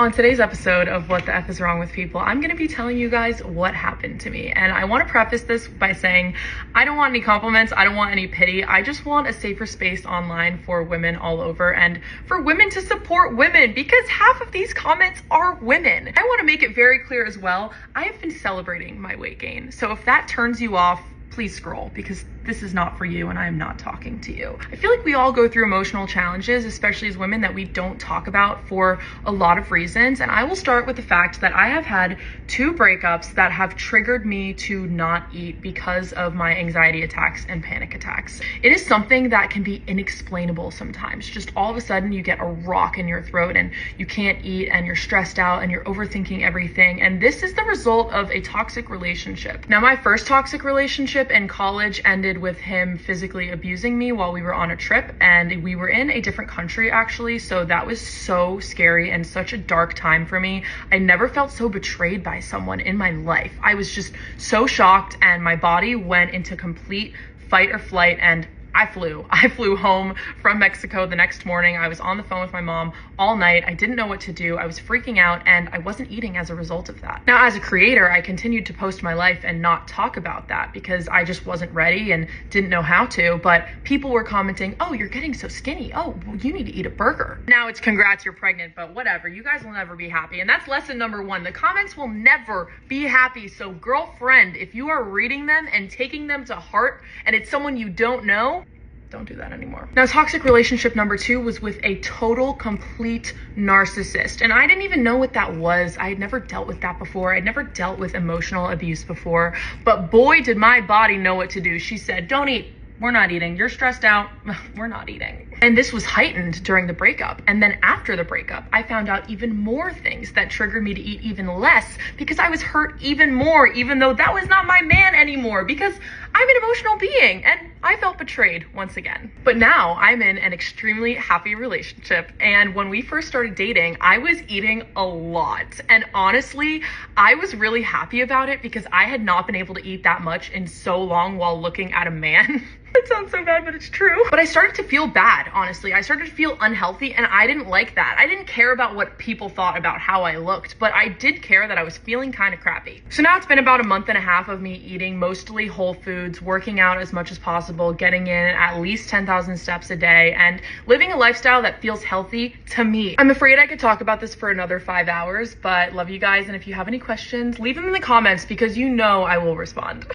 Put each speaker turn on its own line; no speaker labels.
On today's episode of What the F is Wrong with People, I'm gonna be telling you guys what happened to me. And I wanna preface this by saying, I don't want any compliments, I don't want any pity. I just want a safer space online for women all over and for women to support women, because half of these comments are women. I wanna make it very clear as well, I have been celebrating my weight gain. So if that turns you off, please scroll, because this is not for you and I am not talking to you. I feel like we all go through emotional challenges, especially as women, that we don't talk about for a lot of reasons. And I will start with the fact that I have had 2 breakups that have triggered me to not eat because of my anxiety attacks and panic attacks. It is something that can be inexplainable sometimes. Just all of a sudden you get a rock in your throat and you can't eat and you're stressed out and you're overthinking everything. And this is the result of a toxic relationship. Now, my first toxic relationship in college ended with him physically abusing me while we were on a trip, and we were in a different country actually, so that was so scary and such a dark time for me. I never felt so betrayed by someone in my life. I was just so shocked and my body went into complete fight or flight, and I flew home from Mexico the next morning. I was on the phone with my mom all night. I didn't know what to do. I was freaking out and I wasn't eating as a result of that. Now, as a creator, I continued to post my life and not talk about that because I just wasn't ready and didn't know how to, but people were commenting, oh, you're getting so skinny. Oh, well, you need to eat a burger. Now it's congrats, you're pregnant, but whatever. You guys will never be happy. And that's lesson number 1. The comments will never be happy. So girlfriend, if you are reading them and taking them to heart and it's someone you don't know, don't do that anymore. Now, toxic relationship number 2 was with a total, complete narcissist. And I didn't even know what that was. I had never dealt with that before. I'd never dealt with emotional abuse before. But boy, did my body know what to do. She said, don't eat. We're not eating. You're stressed out. We're not eating. And this was heightened during the breakup. And then after the breakup, I found out even more things that triggered me to eat even less because I was hurt even more, even though that was not my man anymore, because I'm an emotional being and I felt betrayed once again. But now I'm in an extremely happy relationship. And when we first started dating, I was eating a lot. And honestly, I was really happy about it because I had not been able to eat that much in so long while looking at a man. It sounds so bad, but it's true. But I started to feel bad, honestly. I started to feel unhealthy and I didn't like that. I didn't care about what people thought about how I looked, but I did care that I was feeling kind of crappy. So now it's been about a month and a half of me eating mostly whole foods, working out as much as possible, getting in at least 10,000 steps a day, and living a lifestyle that feels healthy to me. I'm afraid I could talk about this for another 5 hours, but love you guys. And if you have any questions, leave them in the comments because you know I will respond.